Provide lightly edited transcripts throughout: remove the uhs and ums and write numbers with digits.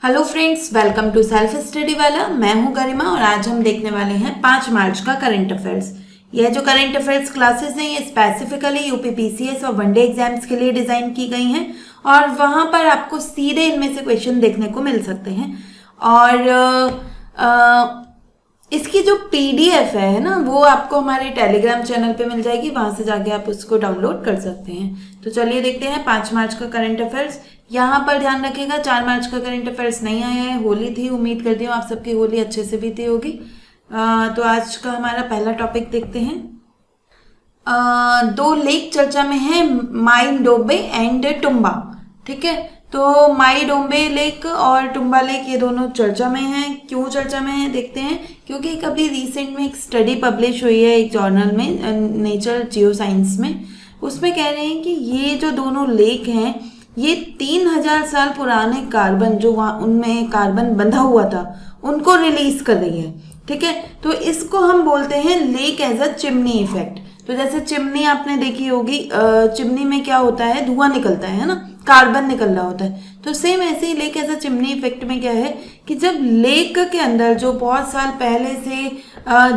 Hello friends, welcome to self study वाला। मैं हूं गरिमा और आज हम देखने वाले हैं 5 मार्च का करंट अफेयर्स। यह जो करंट अफेयर्स क्लासेस हैं ये स्पेसिफिकली यूपी पीसीएस और वनडे एग्जाम्स के लिए डिज़ाइन की गई हैं और वहां पर आपको सीधे इनमें से क्वेश्चन देखने को मिल सकते हैं। और इसकी जो पीडीएफ है ना वो आपको हमारे टेलीग्राम चैनल पे मिल जाएगी, वहां से जाके आप उसको डाउनलोड कर सकते हैं। तो चलिए देखते हैं 5 मार्च का करंट अफेयर्स। यहाँ पर ध्यान रखिएगा 4 मार्च का करंट अफेयर्स नहीं आया है, होली थी। उम्मीद करती हूँ आप सबकी होली अच्छे से बीती होगी। तो आज का हमारा पहला टॉपिक देखते हैं। 2 लेक चर्चा में है, माइंडोबे एंड टुम्बा। ठीक है, तो माइडोबे लेक और टुम्बा लेक ये दोनों चर्चा में हैं। क्यों चर्चा में है देखते हैं। क्योंकि कभी रिसेंट में एक स्टडी पब्लिश हुई है एक जर्नल में, नेचर जियो साइंस में। उसमें कह रहे हैं कि ये जो दोनों लेक हैं ये 3000 साल पुराने कार्बन जो वहाँ उनमें कार्बन बंधा हुआ था उनको रिलीज कर रही है। ठीक है, तो इसको हम बोलते हैं lake as a chimney effect. तो जैसे चिमनी आपने देखी होगी, चिमनी में क्या होता है, धुआं निकलता है ना, कार्बन निकल रहा होता है। तो सेम ऐसे ही lake as a chimney effect में क्या है कि जब लेक के अंदर जो बहुत साल पहले से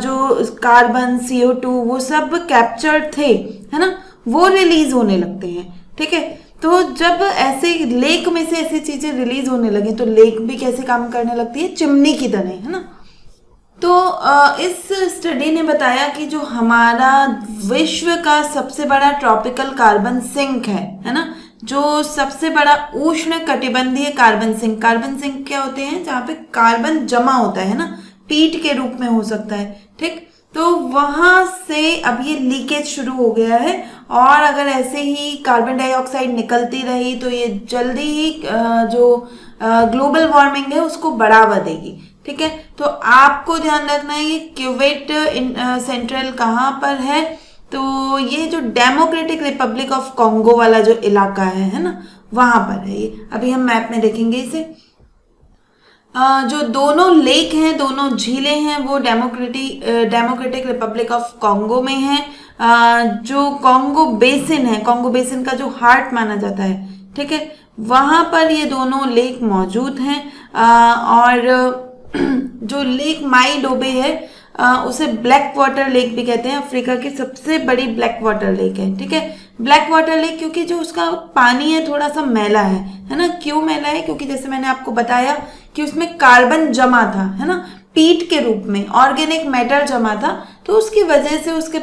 जो कार्बन CO2 वो सब कैप्चर्ड थे, है ना, वो रिलीज होने लगते हैं। ठीक है, तो जब ऐसे लेक में से ऐसी चीजें रिलीज होने लगी तो लेक भी कैसे काम करने लगती है, चिमनी की तरह, है ना। तो इस स्टडी ने बताया कि जो हमारा विश्व का सबसे बड़ा ट्रॉपिकल कार्बन सिंक है ना, जो सबसे बड़ा उष्ण कटिबंधीय कार्बन सिंक क्या होते हैं, जहाँ पे कार्बन जमा होता है ना, पीट के रूप में हो सकता है। ठीक, तो वहां से अब ये लीकेज शुरू हो गया है और अगर ऐसे ही कार्बन डाइऑक्साइड निकलती रही तो ये जल्दी ही जो ग्लोबल वार्मिंग है उसको बढ़ावा देगी। ठीक है, तो आपको ध्यान रखना है ये क्यूवेट सेंट्रल कहाँ पर है, तो ये जो डेमोक्रेटिक रिपब्लिक ऑफ कॉन्गो वाला जो इलाका है ना, वहां पर है ये। अभी हम मैप में देखेंगे इसे। जो दोनों लेक हैं, दोनों झीलें हैं, वो डेमोक्रेटिक रिपब्लिक ऑफ कॉन्गो में है। जो कॉन्गो बेसिन है, कॉन्गो बेसिन का जो हार्ट माना जाता है, ठीक है, वहां पर ये दोनों लेक मौजूद हैं। और जो लेक माइडोबे है उसे ब्लैक वाटर लेक भी कहते हैं। अफ्रीका की सबसे बड़ी ब्लैक वाटर लेक है। ठीक है, ब्लैक वाटर लेक क्योंकि जो उसका पानी है थोड़ा सा मैला है ना। क्यों मैला है, क्योंकि जैसे मैंने आपको बताया कि उसमें कार्बन जमा था, है ना, पीट के रूप में ऑर्गेनिक मैटर जमा था, तो उसकी वजह से उसके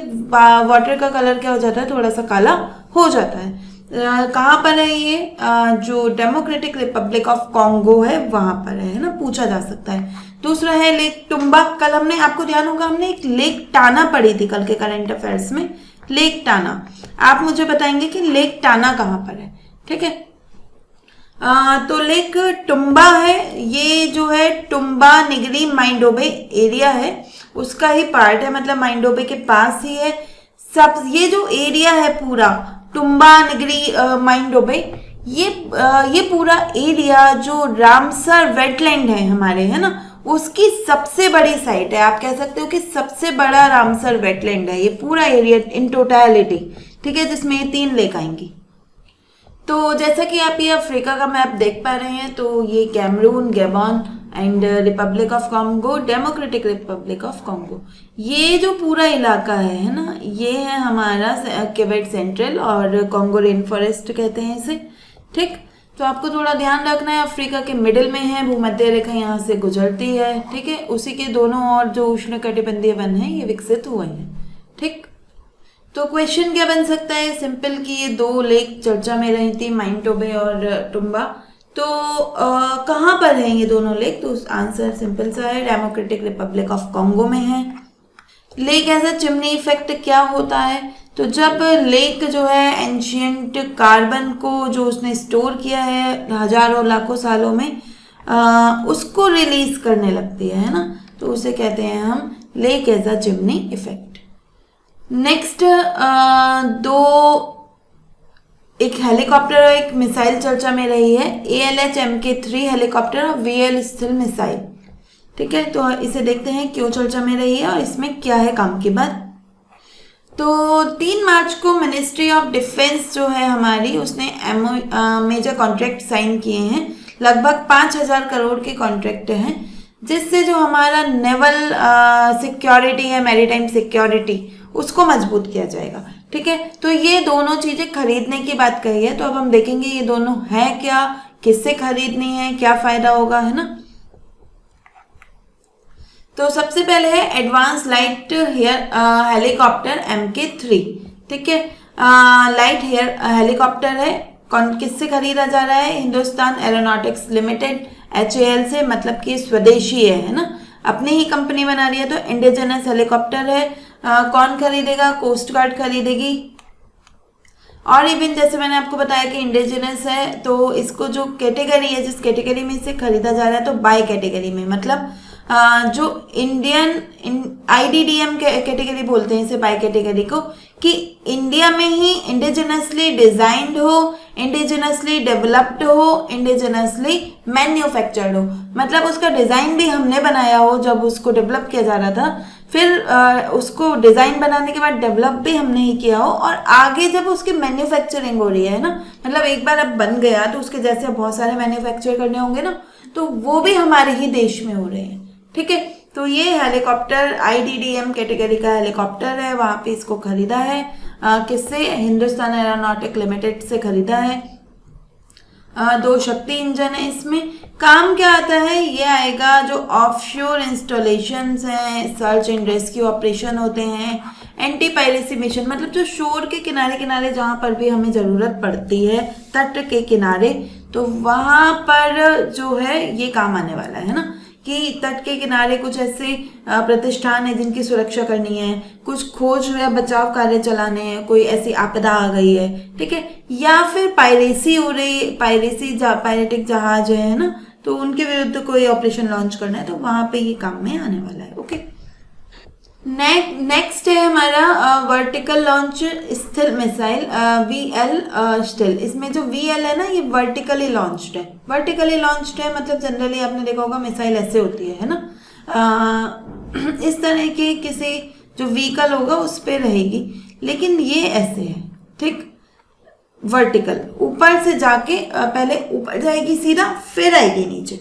वाटर का कलर क्या हो जाता है, थोड़ा सा काला हो जाता है। कहाँ पर है ये, जो डेमोक्रेटिक रिपब्लिक ऑफ कॉन्गो है वहां पर है ना, पूछा जा सकता है। दूसरा है लेक टुम्बा। कल हमने, आपको ध्यान होगा, हमने एक लेक टाना पढ़ी थी कल के करंट अफेयर्स में, लेक टाना। आप मुझे बताएंगे कि लेक टाना कहाँ पर है। ठीक है, तो लेक टुम्बा है, ये जो है टुम्बा निगरी माइंडोबे एरिया है उसका ही पार्ट है, मतलब माइंडोबे के पास ही है। सब ये जो एरिया है पूरा टुम्बा निगरी माइंडोबे, ये पूरा एरिया जो रामसर वेटलैंड है हमारे, है ना, उसकी सबसे बड़ी साइट है। आप कह सकते हो कि सबसे बड़ा रामसर वेटलैंड है ये पूरा एरिया इन टोटलिटी। ठीक है, जिसमें 3 लेक आएंगी। तो जैसा कि आप ये अफ्रीका का मैप देख पा रहे हैं, तो ये Cameroon, Gabon and republic of Congo, democratic republic of Congo, ये जो पूरा इलाका है ना, ये है हमारा क्यूवेट सेंट्रल और कॉन्गो रेन फॉरेस्ट कहते हैं इसे। ठीक, तो आपको थोड़ा ध्यान रखना है, अफ्रीका के मिडिल में है, भूमध्य रेखा यहाँ से गुजरती है। ठीक है, उसी के दोनों ओर जो उष्णकटिबंधीय वन है ये विकसित हुए हैं। ठीक, तो क्वेश्चन क्या बन सकता है, सिंपल कि ये 2 लेक चर्चा में रही थी, माइंडोबे और टुम्बा, तो कहाँ पर है ये दोनों लेक, तो आंसर सिंपल सा है, डेमोक्रेटिक रिपब्लिक ऑफ कॉन्गो में है। Lake as a chimney effect क्या होता है, तो जब लेक जो है एंशियंट कार्बन को जो उसने स्टोर किया है हजारों लाखों सालों में, उसको रिलीज करने लगती है ना, तो उसे कहते हैं हम lake as a chimney effect. Next एक हेलीकॉप्टर और एक मिसाइल चर्चा में रही है, ALH MK3 हेलीकॉप्टर और VL स्थिल मिसाइल। ठीक है, तो इसे देखते हैं क्यों चर्चा में रही है और इसमें क्या है काम की बात। तो 3 मार्च को मिनिस्ट्री ऑफ डिफेंस जो है हमारी, उसने मेजर कॉन्ट्रैक्ट साइन किए हैं लगभग 5,000 करोड़ के कॉन्ट्रैक्ट हैं, जिससे जो हमारा नेवल सिक्योरिटी है, मैरीटाइम सिक्योरिटी, उसको मजबूत किया जाएगा। ठीक है, तो ये दोनों चीजें खरीदने की बात कही है। तो अब हम देखेंगे ये दोनों है क्या, किससे खरीदनी है, क्या फायदा होगा, है ना। तो सबसे पहले है एडवांस लाइट हेलीकॉप्टर MK3। ठीक है, लाइट हेलीकॉप्टर है, किससे खरीदा जा रहा है? हिंदुस्तान एरोनॉटिक्स लिमिटेड HAL से, मतलब कि स्वदेशी है ना, अपनी ही कंपनी बना रही है। तो इंडिजिनस हेलीकॉप्टर है। कौन खरीदेगा? कोस्ट गार्ड खरीदेगी। और इवन जैसे मैंने आपको बताया कि इंडिजिनस है, तो इसको जो कैटेगरी है, जिस कैटेगरी में इसे खरीदा जा रहा है, तो बाय कैटेगरी में, मतलब जो इंडियन IDDM कैटेगरी बोलते हैं इसे, बाय कैटेगरी को, कि इंडिया में ही इंडिजिनसली डिजाइंड हो, इंडिजिनसली डेवलप्ड हो, इंडिजिनसली मैन्युफैक्चर्ड हो, मतलब उसका डिजाइन भी हमने बनाया हो जब उसको डेवलप किया जा रहा था, फिर उसको डिजाइन बनाने के बाद डेवलप भी हमने ही किया हो, और आगे जब उसकी मैन्युफैक्चरिंग हो रही है ना, मतलब एक बार अब बन गया तो उसके जैसे बहुत सारे मैन्युफैक्चर करने होंगे ना, तो वो भी हमारे ही देश में हो रहे हैं। ठीक है, तो ये हेलीकॉप्टर IDDM कैटेगरी का हेलीकॉप्टर है, वहां पे इसको खरीदा है। किससे? हिंदुस्तान एरोनॉटिक लिमिटेड से खरीदा है। 2 शक्ति इंजन है इसमें। काम क्या आता है? ये आएगा जो ऑफशोर इंस्टॉलेशंस हैं, सर्च एंड रेस्क्यू ऑपरेशन होते हैं, एंटी पायरेसी मिशन, मतलब जो शोर के किनारे किनारे जहां पर भी हमें जरूरत पड़ती है, तट के किनारे, तो वहां पर जो है ये काम आने वाला है ना, कि तट के किनारे कुछ ऐसे प्रतिष्ठान है जिनकी सुरक्षा करनी है, कुछ खोज या बचाव कार्य चलाने हैं, कोई ऐसी आपदा आ गई है, ठीक है, या फिर पायरेसी हो रही, पायरेटिक जहाज है ना, तो उनके विरुद्ध कोई ऑपरेशन लॉन्च करना है, तो वहां पे ये काम में आने वाला है। ओके, नेक्स्ट है हमारा वर्टिकल लॉन्च स्थिल मिसाइल VL स्टिल। इसमें जो VL है ना, ये वर्टिकली लॉन्च्ड है। वर्टिकली लॉन्च्ड है मतलब जनरली आपने देखा होगा मिसाइल ऐसे होती है ना, इस तरह के किसी जो व्हीकल होगा उस पे रहेगी, लेकिन ये ऐसे है, ठीक, वर्टिकल, ऊपर से जाके पहले ऊपर जाएगी सीधा, फिर आएगी नीचे।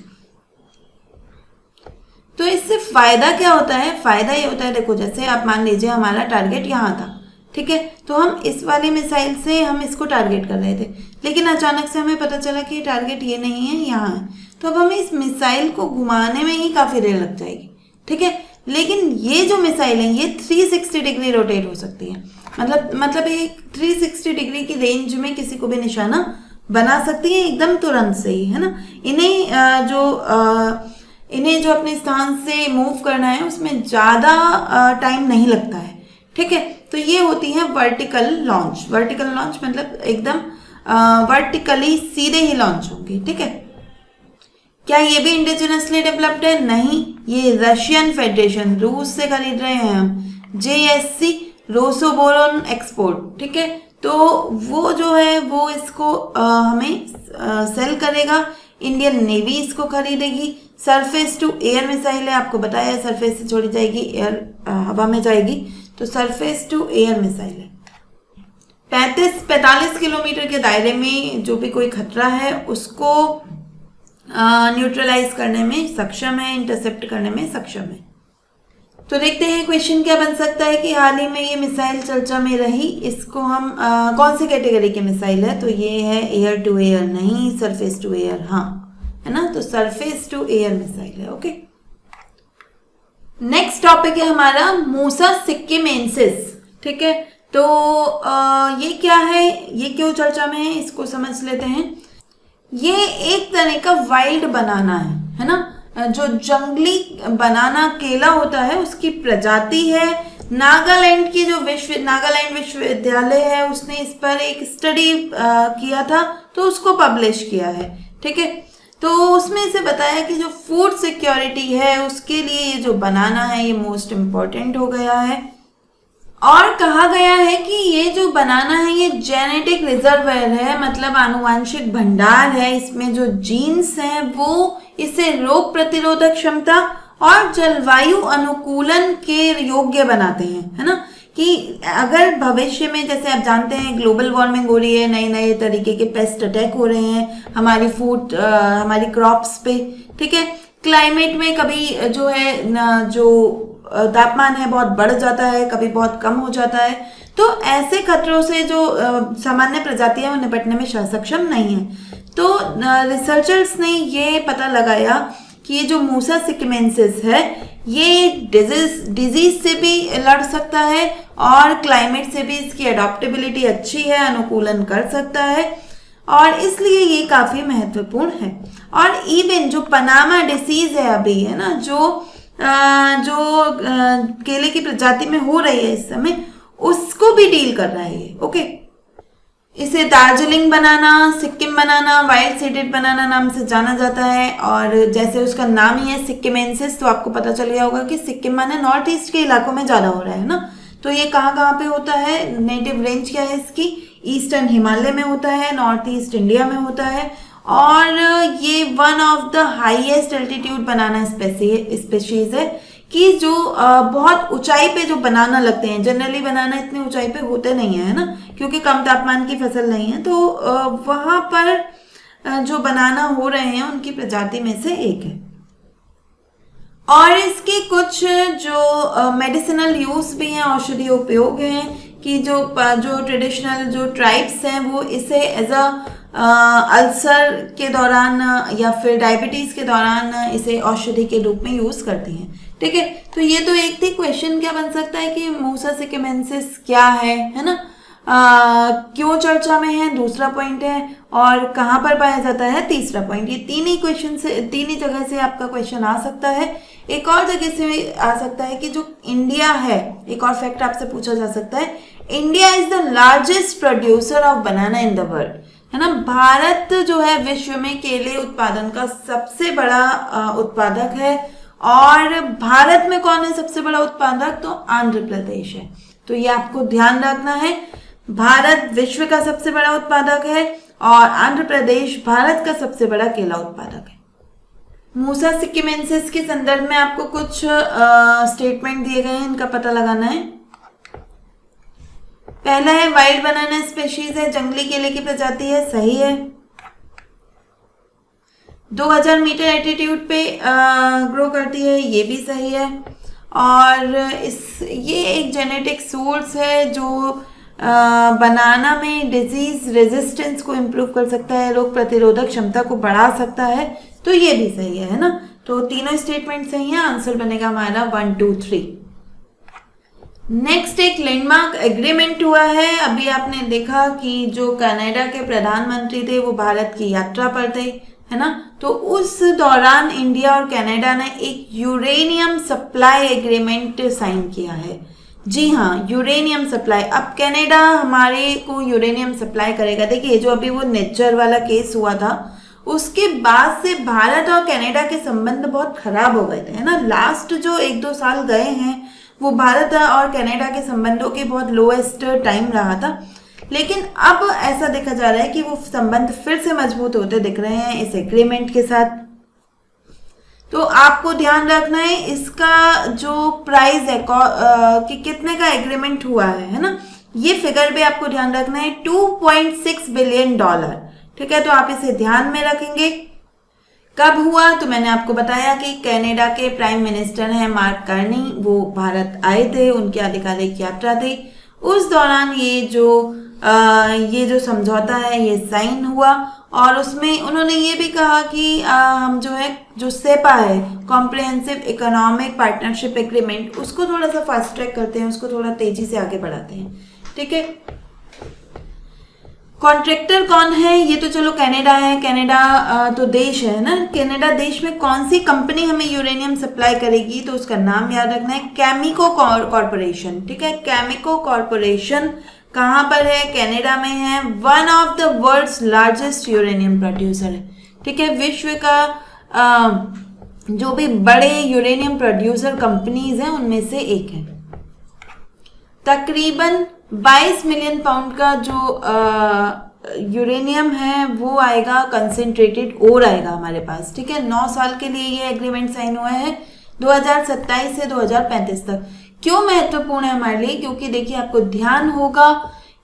तो इससे फायदा क्या होता है? फायदा ये होता है, देखो जैसे आप मान लीजिए हमारा टारगेट यहाँ था, ठीक है, तो हम इस वाली मिसाइल से हम इसको टारगेट कर रहे थे, लेकिन अचानक से हमें पता चला कि टारगेट ये नहीं है, यहाँ है, तो अब हमें इस मिसाइल को घुमाने में ही काफी देर लग जाएगी, ठीक है। लेकिन ये जो मिसाइल है ये 360 डिग्री रोटेट हो सकती है, मतलब एक 360 डिग्री की रेंज में किसी को भी निशाना बना सकती है एकदम तुरंत से ही, है ना। इन्हें जो अपने स्थान से मूव करना है उसमें ज़्यादा टाइम नहीं लगता है, ठीक है। तो ये होती है वर्टिकल लॉन्च। वर्टिकल लॉन्च मतलब एकदम वर्टिकली सीधे ही लॉन्च होंगे, ठीक है। क्या ये भी इंडिजिनसली डेवलप्ड है? नहीं, ये रशियन फेडरेशन, रूस से खरीद रहे हैं हम, JSC रोसोबोरोन एक्सपोर्ट, ठीक है। तो वो जो है वो इसको हमें सेल करेगा, इंडियन नेवी इसको खरीदेगी। सरफेस टू एयर मिसाइल है, आपको बताया सरफेस से छोड़ी जाएगी, एयर हवा में जाएगी, तो सरफेस टू एयर मिसाइल है। 45 किलोमीटर के दायरे में जो भी कोई खतरा है उसको न्यूट्रलाइज करने में सक्षम है, इंटरसेप्ट करने में सक्षम है। तो देखते हैं क्वेश्चन क्या बन सकता है कि हाल ही में ये मिसाइल चर्चा में रही, इसको हम कौन सी कैटेगरी की मिसाइल है? तो ये है एयर टू एयर, नहीं सरफेस टू एयर, हाँ, है ना, तो सरफेस टू एयर मिसाइल है। ओके, नेक्स्ट टॉपिक है हमारा मूसा सिक्किमेंसिस, ठीक है। तो ये क्या है, ये क्यों चर्चा में है, इसको समझ लेते हैं। ये एक तरह का वाइल्ड बनाना है ना, जो जंगली बनाना केला होता है उसकी प्रजाति है। नागालैंड की जो नागालैंड विश्वविद्यालय है उसने इस पर एक स्टडी किया था, तो उसको पब्लिश किया है, ठीक है। तो उसमें से बताया कि जो फूड सिक्योरिटी है उसके लिए ये जो बनाना है ये मोस्ट इम्पॉर्टेंट हो गया है, और कहा गया है कि ये जो बनाना है ये जेनेटिक रिजर्वर है, मतलब आनुवांशिक भंडार है, इसमें जो जीन्स हैं वो इसे रोग प्रतिरोधक क्षमता और जलवायु अनुकूलन के योग्य बनाते हैं, है ना, कि अगर भविष्य में, जैसे आप जानते हैं ग्लोबल वार्मिंग हो रही है, नए नए तरीके के पेस्ट अटैक हो रहे हैं हमारी हमारी क्रॉप्स पे, ठीक है, क्लाइमेट में कभी जो है जो तापमान है बहुत बढ़ जाता है, कभी बहुत कम हो जाता है, तो ऐसे खतरों से जो सामान्य प्रजातियां वो निपटने में सक्षम नहीं है। तो रिसर्चर्स ने ये पता लगाया कि ये जो मूसा सिक्वेंसिस है ये डिजीज से भी लड़ सकता है और क्लाइमेट से भी इसकी अडॉप्टेबिलिटी अच्छी है, अनुकूलन कर सकता है, और इसलिए ये काफ़ी महत्वपूर्ण है। और इवन जो पनामा डिसीज है अभी, है ना, जो केले की प्रजाति में हो रही है इस समय, उसको भी डील कर रहा है ये। ओके, इसे दार्जिलिंग बनाना, सिक्किम बनाना, वाइल्ड सीडेड बनाना नाम से जाना जाता है। और जैसे उसका नाम ही है सिक्किमेंसिस, तो आपको पता चल गया होगा कि सिक्किम माने नॉर्थ ईस्ट के इलाकों में ज़्यादा हो रहा है ना। तो ये कहाँ कहाँ पे होता है, नेटिव रेंज क्या है इसकी, ईस्टर्न हिमालय में होता है, नॉर्थ ईस्ट इंडिया में होता है, और ये one of the highest altitude banana species है कि जो बहुत ऊंचाई पे जो बनाना लगते हैं। जनरली बनाना इतनी ऊंचाई पे होते नहीं है ना, क्योंकि कम तापमान की फसल नहीं है, तो वहाँ पर जो बनाना हो रहे हैं उनकी प्रजाति में से एक है। और इसके कुछ जो मेडिसिनल यूज भी हैं, औषधीय उपयोग हैं, कि जो ट्रेडिशनल जो ट्राइब्स हैं वो इसे एज अ अल्सर के दौरान या फिर डायबिटीज के दौरान इसे औषधि के रूप में यूज करती हैं। ठीक है, तो ये तो एक थी। क्वेश्चन क्या बन सकता है कि मूसा सिक्वेंसिस क्या है ना, क्यों चर्चा में है, दूसरा पॉइंट है, और कहाँ पर पाया जाता है, तीसरा पॉइंट। ये तीन ही जगह से आपका क्वेश्चन आ सकता है। एक और जगह से आ सकता है कि जो इंडिया है, एक और फैक्ट आपसे पूछा जा सकता है, India is the largest producer of banana in the world, है ना। भारत जो है विश्व में केले उत्पादन का सबसे बड़ा उत्पादक है। और भारत में कौन है सबसे बड़ा उत्पादक, तो आंध्र प्रदेश है। तो ये आपको ध्यान रखना है, भारत विश्व का सबसे बड़ा उत्पादक है और आंध्र प्रदेश भारत का सबसे बड़ा केला उत्पादक है। मूसा सिक्वेंसिस के संदर्भ में आपको कुछ स्टेटमेंट दिए गए हैं, इनका पता लगाना है। पहला है वाइल्ड बनाना स्पेशीज है, जंगली केले की प्रजाति है, सही है। 2000 मीटर एल्टीट्यूड पे ग्रो करती है, ये भी सही है। और ये एक जेनेटिक सोर्स है जो बनाना में डिजीज रेजिस्टेंस को इम्प्रूव कर सकता है, रोग प्रतिरोधक क्षमता को बढ़ा सकता है, तो ये भी सही है ना। तो तीनों स्टेटमेंट सही है, आंसर बनेगा हमारा 1, 2, 3। नेक्स्ट एक लैंडमार्क एग्रीमेंट हुआ है। अभी आपने देखा कि जो कनाडा के प्रधानमंत्री थे वो भारत की यात्रा पर थे, है ना। तो उस दौरान इंडिया और कनाडा ने एक यूरेनियम सप्लाई एग्रीमेंट साइन किया है। जी हाँ, यूरेनियम सप्लाई। अब कनाडा हमारे को यूरेनियम सप्लाई करेगा। देखिए, जो अभी वो नेचर वाला केस हुआ था उसके बाद से भारत और कनाडा के संबंध बहुत खराब हो गए थे, है ना। लास्ट जो 1-2 साल गए हैं वो भारत और कनाडा के संबंधों के बहुत लोएस्ट टाइम रहा था। लेकिन अब ऐसा देखा जा रहा है कि वो संबंध फिर से मजबूत होते दिख रहे हैं इस एग्रीमेंट के साथ। तो आपको ध्यान रखना है इसका जो प्राइस है कि कितने का एग्रीमेंट हुआ है ना। ये फिगर भी आपको ध्यान रखना है, $2.6 बिलियन। ठीक है, तो आप इसे ध्यान में रखेंगे। कब हुआ, तो मैंने आपको बताया कि कनाडा के प्राइम मिनिस्टर हैं मार्क कार्नी, वो भारत आए थे, उनकी आधिकारिक यात्रा थी। उस दौरान ये जो समझौता है ये साइन हुआ, और उसमें उन्होंने ये भी कहा कि हम जो सेपा है, कॉम्प्रिहेंसिव इकोनॉमिक पार्टनरशिप एग्रीमेंट, उसको थोड़ा सा फास्ट ट्रैक करते हैं, उसको थोड़ा तेजी से आगे बढ़ाते हैं। ठीक है, कॉन्ट्रैक्टर कौन है, ये तो चलो कनाडा है। कनाडा तो देश है ना। कनाडा देश में कौन सी कंपनी हमें यूरेनियम सप्लाई करेगी, तो उसका नाम याद रखना है, कैमिको कॉर्पोरेशन। ठीक है, कैमिको कॉर्पोरेशन कहाँ पर है, कनाडा में है। One of the world's largest uranium producer है। ठीक है, विश्व का जो भी बड़े यूरेनियम प्रोड्यूसर कंपनीज हैं उनमें से एक है। तकरीबन 22 मिलियन पाउंड का जो यूरेनियम है वो आएगा, कंसेंट्रेटेड ओर आएगा हमारे पास। ठीक है, 9 साल के लिए ये एग्रीमेंट साइन हुआ है, 2027 से 2035 तक। क्यों महत्वपूर्ण है हमारे लिए? क्योंकि देखिए आपको ध्यान होगा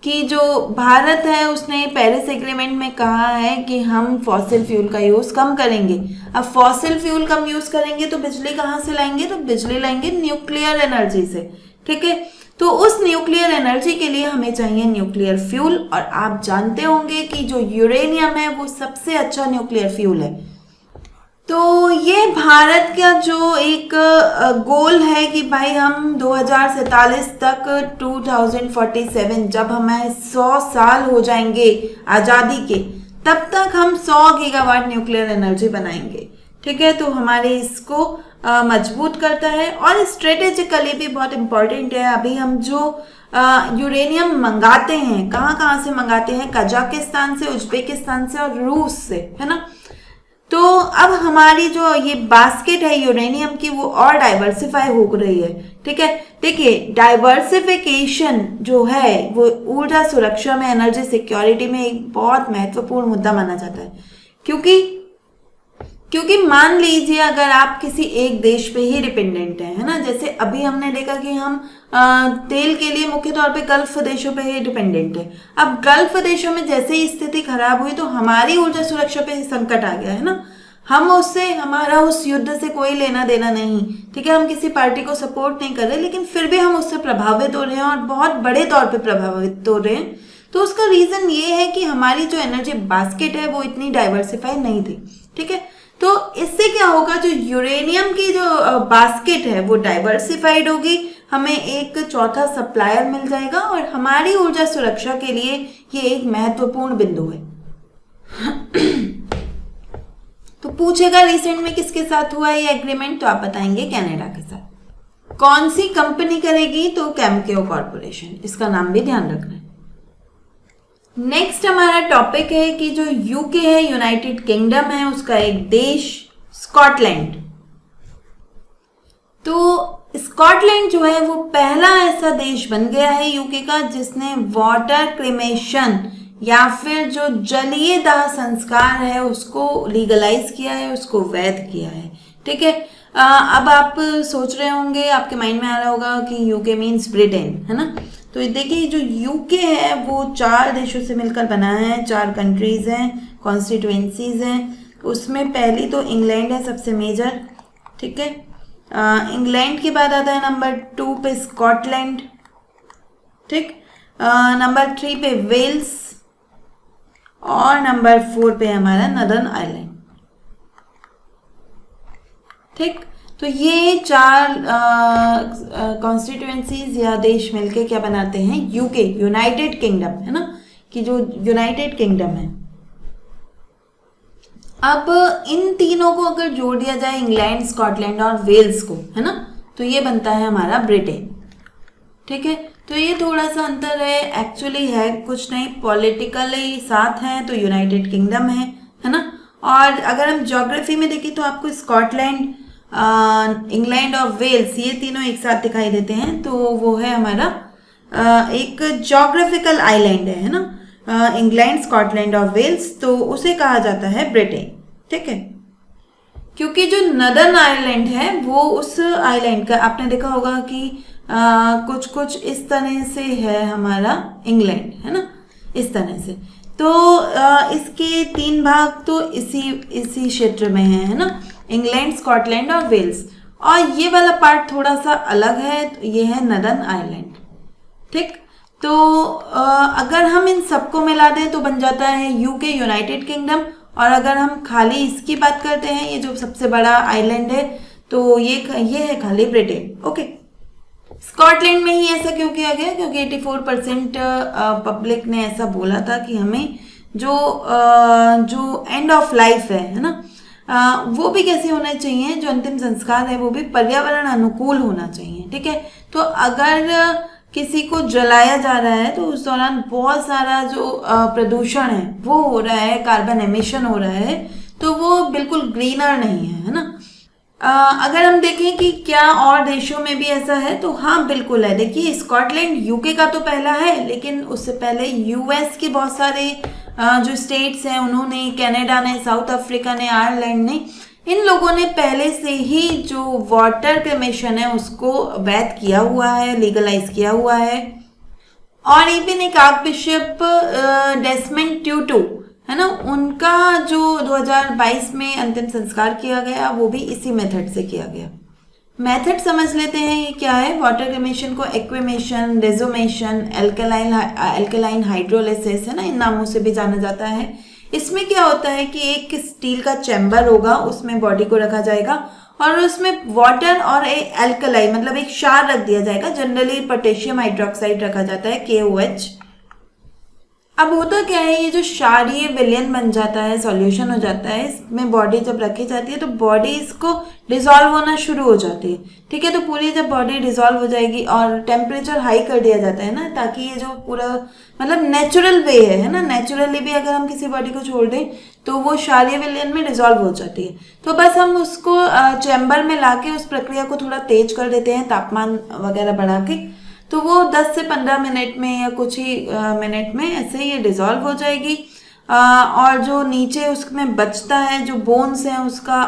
कि जो भारत है उसने पेरिस एग्रीमेंट में कहा है कि हम फॉसिल फ्यूल का यूज़ कम करेंगे। अब फॉसिल फ्यूल कम यूज़ करेंगे तो बिजली कहाँ से लाएंगे? तो बिजली लाएंगे न्यूक्लियर एनर्जी से, ठीक है। तो उस न्यूक्लियर एनर्जी के लिए हमें चाहिए न्यूक्लियर फ्यूल, और आप जानते होंगे कि जो यूरेनियम है वो सबसे अच्छा न्यूक्लियर फ्यूल है। तो ये भारत का जो एक गोल है कि भाई हम 2047 तक 2047 जब हमें 100 साल हो जाएंगे आज़ादी के, तब तक हम 100 गीगावाट न्यूक्लियर एनर्जी बनाएंगे, ठीक है। तो हमारे इसको मजबूत करता है और स्ट्रेटेजिकली भी बहुत इम्पोर्टेंट है। अभी हम जो यूरेनियम मंगाते हैं, कहाँ कहाँ से मंगाते हैं? कजाकिस्तान से, उज्बेकिस्तान से और रूस से, है ना। तो अब हमारी जो ये बास्केट है यूरेनियम की वो और डाइवर्सिफाई हो रही है, ठीक है। देखिए डाइवर्सिफिकेशन जो है वो ऊर्जा सुरक्षा में, एनर्जी सिक्योरिटी में एक बहुत महत्वपूर्ण मुद्दा माना जाता है। क्योंकि मान लीजिए अगर आप किसी एक देश पे ही डिपेंडेंट हैं, है ना, जैसे अभी हमने देखा कि हम तेल के लिए मुख्य तौर पे गल्फ देशों पे ही डिपेंडेंट है। अब गल्फ देशों में जैसे ही स्थिति खराब हुई तो हमारी ऊर्जा सुरक्षा पे संकट आ गया, है ना। हम उससे, हमारा उस युद्ध से कोई लेना देना नहीं, ठीक है। हम किसी पार्टी को सपोर्ट नहीं कर रहे, लेकिन फिर भी हम उससे प्रभावित हो रहे हैं और बहुत बड़े तौर पे प्रभावित हो रहे हैं। तो उसका रीजन ये है कि हमारी जो एनर्जी बास्केट है वो इतनी डाइवर्सिफाई नहीं थी, ठीक है। तो इससे क्या होगा, जो यूरेनियम की जो बास्केट है वो डाइवर्सिफाइड होगी, हमें एक चौथा सप्लायर मिल जाएगा और हमारी ऊर्जा सुरक्षा के लिए ये एक महत्वपूर्ण बिंदु है। तो पूछेगा रिसेंट में किसके साथ हुआ ये एग्रीमेंट, तो आप बताएंगे कनाडा के साथ। कौन सी कंपनी करेगी? तो कैमकेओ कॉर्पोरेशन, इसका नाम भी ध्यान रखना है। नेक्स्ट हमारा टॉपिक है कि जो यूके है, यूनाइटेड किंगडम है, उसका एक देश स्कॉटलैंड। तो स्कॉटलैंड जो है वो पहला ऐसा देश बन गया है यूके का जिसने वाटर क्रिमेशन या फिर जो जलीय दाह संस्कार है उसको लीगलाइज किया है, उसको वैध किया है, ठीक है। अब आप सोच रहे होंगे, आपके माइंड में आ रहा होगा कि यूके मीन्स ब्रिटेन, है ना। तो देखिए जो यूके है वो 4 देशों से मिलकर बना है, 4 कंट्रीज हैं, कॉन्स्टिट्यूएंसीज हैं। उसमें पहली तो इंग्लैंड है सबसे मेजर, ठीक है। इंग्लैंड के बाद आता है नंबर 2 पे स्कॉटलैंड, ठीक। नंबर 3 पे वेल्स और नंबर 4 पे हमारा नदर्न आयरलैंड, ठीक। तो ये 4 कॉन्स्टिट्यूएंसीज या देश मिलके क्या बनाते हैं? यूके, यूनाइटेड किंगडम, है ना, कि जो यूनाइटेड किंगडम है। अब इन तीनों को अगर जोड़ दिया जाए, इंग्लैंड, स्कॉटलैंड और वेल्स को, है ना, तो ये बनता है हमारा ब्रिटेन, ठीक है। तो ये थोड़ा सा अंतर है, एक्चुअली है कुछ नहीं, पॉलिटिकली साथ हैं तो यूनाइटेड किंगडम है ना। और अगर हम ज्योग्राफी में देखें तो आपको स्कॉटलैंड, इंग्लैंड और वेल्स ये तीनों एक साथ दिखाई देते हैं, तो वो है हमारा एक ज्योग्राफिकल आइलैंड है ना, इंग्लैंड, स्कॉटलैंड और वेल्स, तो उसे कहा जाता है ब्रिटेन, ठीक है। क्योंकि जो नदर्न आयरलैंड है वो उस आइलैंड का, आपने देखा होगा कि कुछ कुछ इस तरह से है हमारा इंग्लैंड, है ना, इस तरह से। तो इसके 3 भाग तो इसी क्षेत्र में है ना, इंग्लैंड, स्कॉटलैंड और वेल्स। और ये वाला पार्ट थोड़ा सा अलग है, तो ये है नदर्न आयरलैंड, ठीक। तो अगर हम इन सबको मिला दें तो बन जाता है यूके, यूनाइटेड किंगडम। और अगर हम खाली इसकी बात करते हैं, ये जो सबसे बड़ा आइलैंड है, तो ये है खाली ब्रिटेन, ओके। स्कॉटलैंड में ही ऐसा क्यों किया गया? क्योंकि 84% पब्लिक ने ऐसा बोला था कि हमें जो एंड ऑफ लाइफ है ना, वो भी कैसे होना चाहिए, जो अंतिम संस्कार है वो भी पर्यावरण अनुकूल होना चाहिए, ठीक है। तो अगर किसी को जलाया जा रहा है तो उस दौरान बहुत सारा जो प्रदूषण है वो हो रहा है, कार्बन एमिशन हो रहा है, तो वो बिल्कुल ग्रीनर नहीं है ना। अगर हम देखें कि क्या और देशों में भी ऐसा है, तो हाँ बिल्कुल है। देखिए स्कॉटलैंड यूके का तो पहला है, लेकिन उससे पहले यूएस के बहुत सारे जो स्टेट्स हैं उन्होंने, कनाडा ने, साउथ अफ्रीका ने, आयरलैंड ने, इन लोगों ने पहले से ही जो वाटर क्रेमेशन है उसको वैध किया हुआ है, लीगलाइज किया हुआ है। और इवन एक आर्क बिशप डेस्मंड ट्यूटू है ना, उनका जो 2022 में अंतिम संस्कार किया गया वो भी इसी मेथड से किया गया। मेथड समझ लेते हैं ये क्या है। वाटर क्रेमेशन को एक्वेमेशन, रेजोमेशन, एल्कलाइन हाइड्रोलिसिस है ना, इन नामों से भी जाना जाता है। इसमें क्या होता है कि एक स्टील का चैम्बर होगा, उसमें बॉडी को रखा जाएगा और उसमें वाटर और एल्कलाई मतलब एक क्षार रख दिया जाएगा। जनरली पोटेशियम हाइड्रोक्साइड रखा जाता है, KOH। अब होता क्या है, ये जो क्षारीय विलयन बन जाता है, सॉल्यूशन हो जाता है, इसमें बॉडी जब रखी जाती है तो बॉडी इसको डिसॉल्व होना शुरू हो जाती है। ठीक है, तो पूरी जब बॉडी डिसॉल्व हो जाएगी और टेम्परेचर हाई कर दिया जाता है ना, ताकि ये जो पूरा मतलब नेचुरल वे है ना, नेचुरली भी अगर हम किसी बॉडी को छोड़ दें तो वो क्षारीय विलयन में डिसॉल्व हो जाती है। तो बस हम उसको चैम्बर में लाके उस प्रक्रिया को थोड़ा तेज कर देते हैं, तापमान वगैरह बढ़ा के, तो वो 10 से 15 मिनट में या कुछ ही मिनट में ऐसे ये डिसॉल्व हो जाएगी। और जो नीचे उसमें बचता है, जो बोन्स हैं, उसका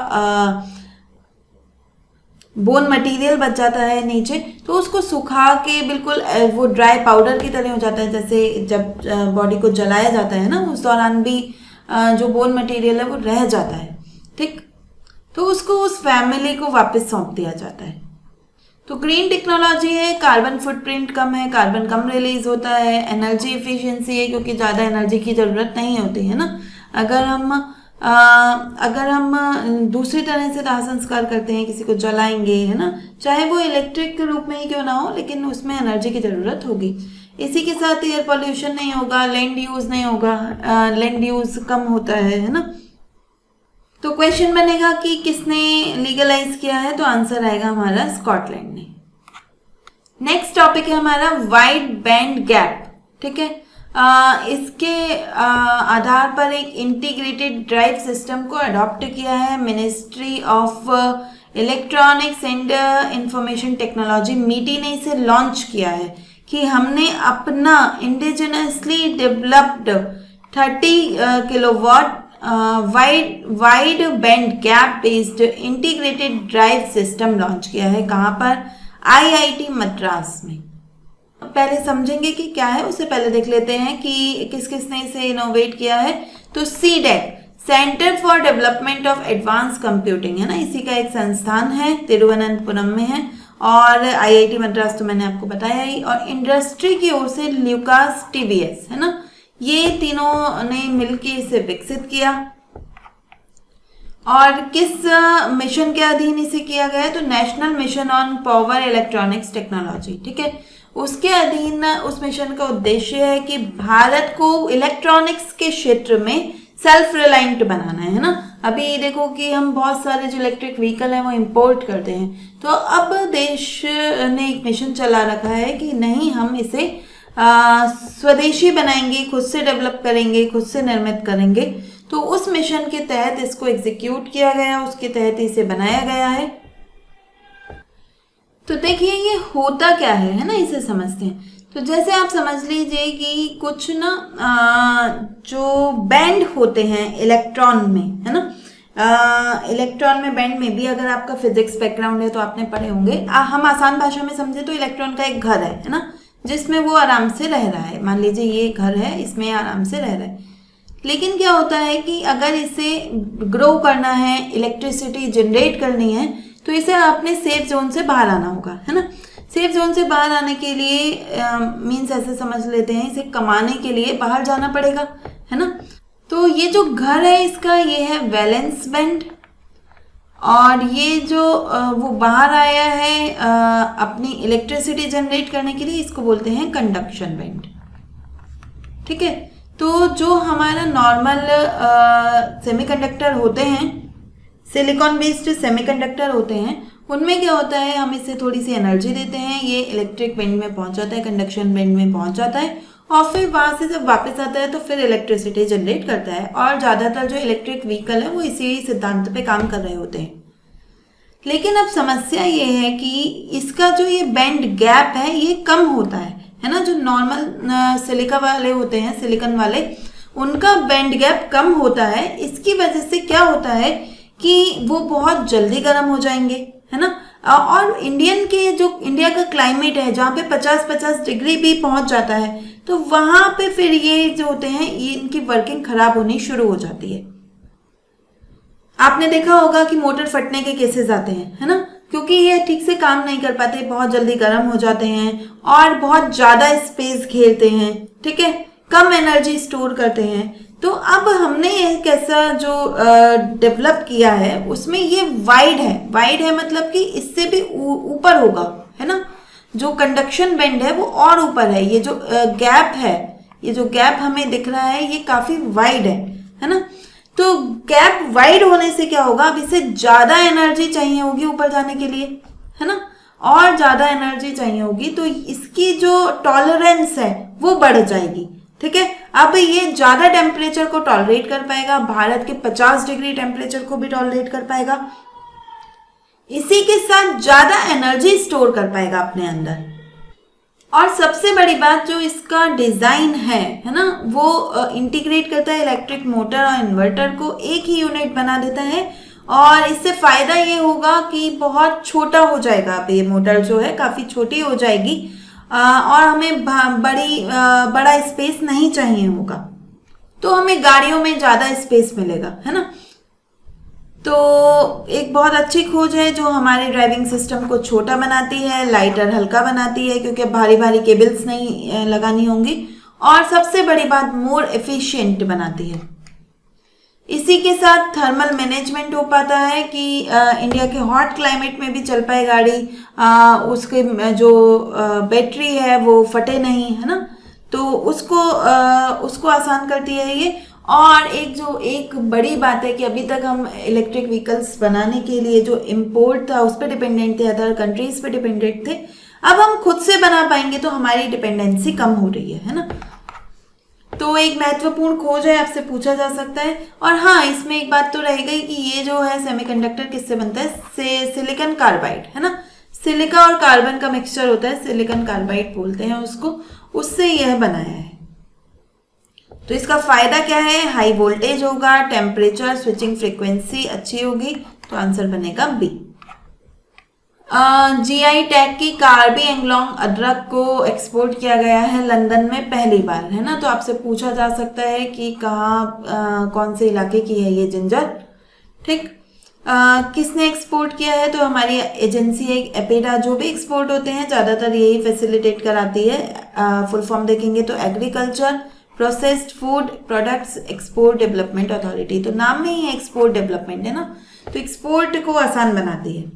बोन मटेरियल बच जाता है नीचे, तो उसको सुखा के बिल्कुल वो ड्राई पाउडर की तरह हो जाता है। जैसे जब बॉडी को जलाया जाता है ना, उस दौरान भी जो बोन मटेरियल है वो रह जाता है। ठीक, तो उसको उस फैमिली को वापस सौंप दिया जाता है। तो ग्रीन टेक्नोलॉजी है, कार्बन फुटप्रिंट कम है, कार्बन कम रिलीज होता है, एनर्जी एफिशिएंसी है क्योंकि ज़्यादा एनर्जी की ज़रूरत नहीं होती है ना। अगर हम दूसरी तरह से दाह संस्कार करते हैं, किसी को जलाएंगे है ना, चाहे वो इलेक्ट्रिक के रूप में ही क्यों ना हो, लेकिन उसमें एनर्जी की ज़रूरत होगी। इसी के साथ एयर पॉल्यूशन नहीं होगा, लैंड यूज़ नहीं होगा, लैंड यूज़ कम होता है ना। तो क्वेश्चन बनेगा कि किसने लीगलाइज किया है, तो आंसर आएगा हमारा स्कॉटलैंड ने। नेक्स्ट टॉपिक है हमारा वाइड बैंड गैप। ठीक है, इसके आधार पर एक इंटीग्रेटेड ड्राइव सिस्टम को अडॉप्ट किया है ministry of electronics and information technology, MITI ने इसे लॉन्च किया है कि हमने अपना indigenously developed 30 kilowatt wide band gap based integrated drive system launch किया है। कहाँ पर? IIT मद्रास में। पहले समझेंगे कि क्या है, उससे पहले देख लेते हैं कि किस किसने इसे इनोवेट किया है। तो CDEC, centre for development of advance computing है ना, इसी का एक संस्थान है, तिरुवनंतपुरम में है। और IIT मद्रास तो मैंने आपको बताया ही। और इंडस्ट्री की ओर से ल्यूकास TVS है ना, ये तीनों ने मिलकर इसे विकसित किया। और किस मिशन के अधीन इसे किया गया है? तो national mission on power electronics technology. ठीक है, उसके अधीन उस मिशन का उद्देश्य है कि भारत को इलेक्ट्रॉनिक्स के क्षेत्र में सेल्फ रिलायंट बनाना है ना। अभी देखो कि हम बहुत सारे जो इलेक्ट्रिक व्हीकल हैं वो इंपोर्ट करते हैं, तो अब देश ने एक मिशन चला रखा है कि नहीं, हम इसे स्वदेशी बनाएंगे, खुद से डेवलप करेंगे, खुद से निर्मित करेंगे। तो उस मिशन के तहत इसको एग्जीक्यूट किया गया, उसके तहत इसे बनाया गया है। तो देखिए ये होता क्या है ना, इसे समझते हैं। तो जैसे आप समझ लीजिए कि कुछ ना जो बैंड होते हैं इलेक्ट्रॉन में है ना, इलेक्ट्रॉन में बैंड में भी अगर आपका फिजिक्स बैकग्राउंड है तो आपने पढ़े होंगे। हम आसान भाषा में समझे तो इलेक्ट्रॉन का एक घर है ना, जिसमें वो आराम से रह रहा है। मान लीजिए ये घर है, इसमें आराम से रह रहा है। लेकिन क्या होता है कि अगर इसे ग्रो करना है, इलेक्ट्रिसिटी जनरेट करनी है, तो इसे अपने सेफ जोन से बाहर आना होगा है ना। सेफ जोन से बाहर आने के लिए मीन्स ऐसे समझ लेते हैं, इसे कमाने के लिए बाहर जाना पड़ेगा है ना। तो ये जो घर है इसका, ये है वैलेंस बैंड। और ये जो वो बाहर आया है अपनी इलेक्ट्रिसिटी जनरेट करने के लिए, इसको बोलते हैं कंडक्शन बैंड। ठीक है, तो जो हमारा नॉर्मल सेमीकंडक्टर होते हैं, सिलिकॉन बेस्ड सेमीकंडक्टर होते हैं, उनमें क्या होता है, हम इससे थोड़ी सी एनर्जी देते हैं, ये इलेक्ट्रिक बैंड में पहुंच जाता है, कंडक्शन बैंड में पहुंच जाता है, और फिर वहाँ से जब वापस आता है तो फिर इलेक्ट्रिसिटी जनरेट करता है। और ज़्यादातर जो इलेक्ट्रिक व्हीकल है वो इसी सिद्धांत पे काम कर रहे होते हैं। लेकिन अब समस्या ये है कि इसका जो ये बैंड गैप है ये कम होता है ना। जो नॉर्मल सिलिका वाले होते हैं, सिलिकॉन वाले, उनका बैंड गैप कम होता है। इसकी वजह से क्या होता है कि वो बहुत जल्दी गर्म हो जाएंगे, है ना। और इंडिया का क्लाइमेट है जहाँ पे 50-50 डिग्री भी पहुंच जाता है, तो वहां पे फिर ये जो होते हैं ये इनकी वर्किंग खराब होनी शुरू हो जाती है। आपने देखा होगा कि मोटर फटने के केसेस आते हैं, है ना, क्योंकि ये ठीक से काम नहीं कर पाते, बहुत जल्दी गर्म हो जाते हैं और बहुत ज्यादा स्पेस घेरते हैं, ठीक है, कम एनर्जी स्टोर करते हैं। तो अब हमने एक ऐसा जो डेवलप किया है उसमें ये वाइड है मतलब कि इससे भी ऊपर होगा, है ना। जो कंडक्शन बेंड है वो और ऊपर है। ये जो गैप है, ये जो गैप हमें दिख रहा है ये काफी वाइड है ना। तो गैप वाइड होने से क्या होगा, अब इसे ज्यादा एनर्जी चाहिए होगी ऊपर जाने के लिए, है ना, और ज्यादा एनर्जी चाहिए होगी, तो इसकी जो टॉलरेंस है वो बढ़ जाएगी, ठीक है। अब ये ज्यादा टेम्परेचर को टॉलरेट कर पाएगा, भारत के 50 डिग्री टेम्परेचर को भी टॉलरेट कर पाएगा, इसी के साथ ज्यादा एनर्जी स्टोर कर पाएगा अपने अंदर। और सबसे बड़ी बात जो इसका डिजाइन है ना, वो इंटीग्रेट करता है इलेक्ट्रिक मोटर और इन्वर्टर को एक ही यूनिट बना देता है। और इससे फायदा ये होगा कि बहुत छोटा हो जाएगा, अब ये मोटर जो है काफी छोटी हो जाएगी और हमें बड़ा स्पेस नहीं चाहिए होगा, तो हमें गाड़ियों में ज्यादा स्पेस मिलेगा, है ना। तो एक बहुत अच्छी खोज है जो हमारे ड्राइविंग सिस्टम को छोटा बनाती है, लाइटर हल्का बनाती है, क्योंकि भारी भारी केबल्स नहीं लगानी होंगी, और सबसे बड़ी बात मोर एफिशिएंट बनाती है। इसी के साथ थर्मल मैनेजमेंट हो पाता है कि इंडिया के हॉट क्लाइमेट में भी चल पाए गाड़ी, उसके जो बैटरी है वो फटे नहीं, है ना, तो उसको आसान करती है ये। और एक बड़ी बात है कि अभी तक हम इलेक्ट्रिक व्हीकल्स बनाने के लिए जो इम्पोर्ट था उस पर डिपेंडेंट थे, अदर कंट्रीज पे डिपेंडेंट थे, अब हम खुद से बना पाएंगे तो हमारी डिपेंडेंसी कम हो रही है ना। तो एक महत्वपूर्ण खोज है, आपसे पूछा जा सकता है। और हाँ, इसमें एक बात तो रह गई कि ये जो है सेमीकंडक्टर किससे बनता है, सिलिकॉन कार्बाइड, है ना, सिलिका और कार्बन का मिक्सचर होता है, सिलिकॉन कार्बाइड बोलते हैं उसको, उससे यह बनाया है। तो इसका फायदा क्या है, हाई वोल्टेज होगा, टेम्परेचर स्विचिंग फ्रीक्वेंसी अच्छी होगी, तो आंसर बनेगा बी। जीआई टैग की कार्बी एंगलोंग अदरक को एक्सपोर्ट किया गया है लंदन में पहली बार, है ना। तो आपसे पूछा जा सकता है कि कहाँ कौन से इलाके की है ये जिंजर, ठीक। किसने एक्सपोर्ट किया है, तो हमारी एजेंसी है एपेडा, जो भी एक्सपोर्ट होते हैं ज़्यादातर यही फैसिलिटेट कराती है। फुल फॉर्म देखेंगे तो agriculture processed food products export development authority, तो नाम में ही एक्सपोर्ट डेवलपमेंट, है ना, तो एक्सपोर्ट को आसान बनाती है।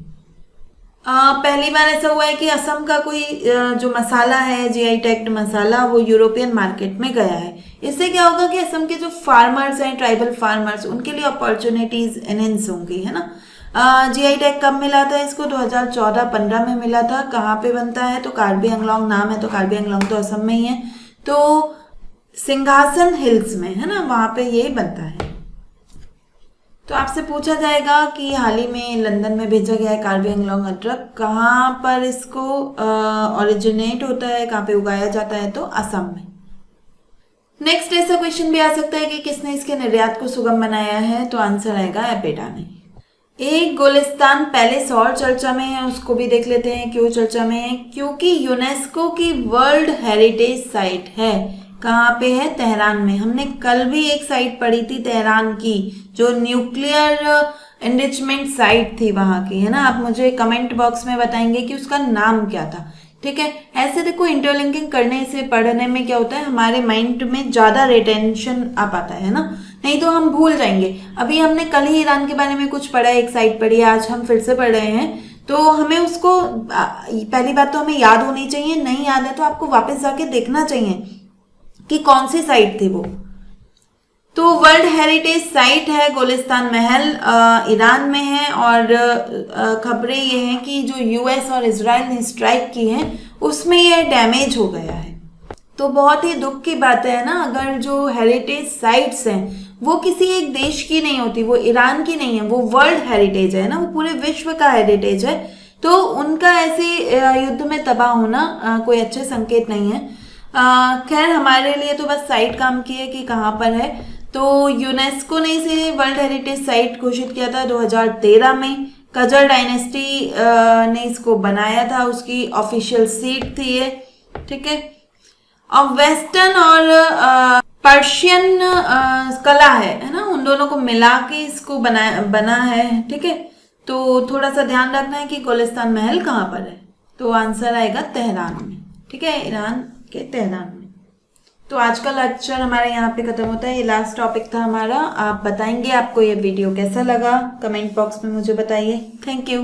पहली बार ऐसा हुआ है कि असम का कोई जो मसाला है, जीआई टैग्ड मसाला, वो यूरोपियन मार्केट में गया है। इससे क्या होगा कि असम के जो फार्मर्स हैं, ट्राइबल फार्मर्स, उनके लिए अपॉर्चुनिटीज एनहेंस होंगी, है ना। जीआई टैग कब मिला था इसको, 2014-15 में मिला था। कहाँ पे बनता है, तो कार्बी एंगलोंग नाम है, तो कार्बी एंगलोंग तो असम में ही है, तो सिंघासन हिल्स में, है ना, वहां पे ये बनता है। तो आपसे पूछा जाएगा कि हाल ही में लंदन में भेजा गया है कार्बी एंगलोंग अदरक, कहाँ पर इसको ओरिजिनेट होता है, कहाँ पे उगाया जाता है, तो असम में। नेक्स्ट ऐसा क्वेश्चन भी आ सकता है कि किसने इसके निर्यात को सुगम बनाया है, तो आंसर आएगा एपेडा ने। एक गुलिस्तान पैलेस और चर्चा में है, उसको भी देख लेते हैं क्यों चर्चा में है। क्योंकि यूनेस्को की वर्ल्ड हेरिटेज साइट है। कहाँ पे है, तेहरान में। हमने कल भी एक साइट पढ़ी थी तेहरान की, जो न्यूक्लियर एनरिचमेंट साइट थी वहाँ की, है ना। आप मुझे कमेंट बॉक्स में बताएंगे कि उसका नाम क्या था, ठीक है। ऐसे देखो, इंटरलिंकिंग करने से पढ़ने में क्या होता है, हमारे माइंड में ज्यादा रिटेंशन आ पाता है ना, नहीं तो हम भूल जाएंगे। अभी हमने कल ही ईरान के बारे में कुछ पढ़ा, एक साइट पढ़ी, आज हम फिर से पढ़ रहे हैं, तो हमें उसको पहली बात तो हमें याद होनी चाहिए, नहीं याद है तो आपको वापस जाके देखना चाहिए कि कौन सी साइट थी वो। तो वर्ल्ड हेरिटेज साइट है गोलिस्तान महल, ईरान में है। और खबरें ये हैं कि जो यूएस और इजराइल ने स्ट्राइक की है उसमें ये डैमेज हो गया है। तो बहुत ही दुख की बात है ना, अगर जो हेरिटेज साइट्स हैं वो किसी एक देश की नहीं होती, वो ईरान की नहीं है, वो वर्ल्ड हेरिटेज है ना, वो पूरे विश्व का हेरिटेज है, तो उनका ऐसे युद्ध में तबाह होना कोई अच्छे संकेत नहीं है। खैर, हमारे लिए तो बस साइट काम की है कि कहाँ पर है। तो यूनेस्को ने इसे वर्ल्ड हेरिटेज साइट घोषित किया था 2013 में। कजर डायनेस्टी ने इसको बनाया था, उसकी ऑफिशियल सीट थी ये, ठीक है। और वेस्टर्न और पर्शियन कला है ना, उन दोनों को मिला के इसको बना है, ठीक है। तो थोड़ा सा ध्यान रखना है कि गोलिस्तान महल कहाँ पर है, तो आंसर आएगा तेहरान में, ठीक है, ईरान के तेहरान में। तो आज का लेक्चर हमारा यहाँ पे खत्म होता है, ये लास्ट टॉपिक था हमारा। आप बताएंगे आपको ये वीडियो कैसा लगा, कमेंट बॉक्स में मुझे बताइए। Thank you.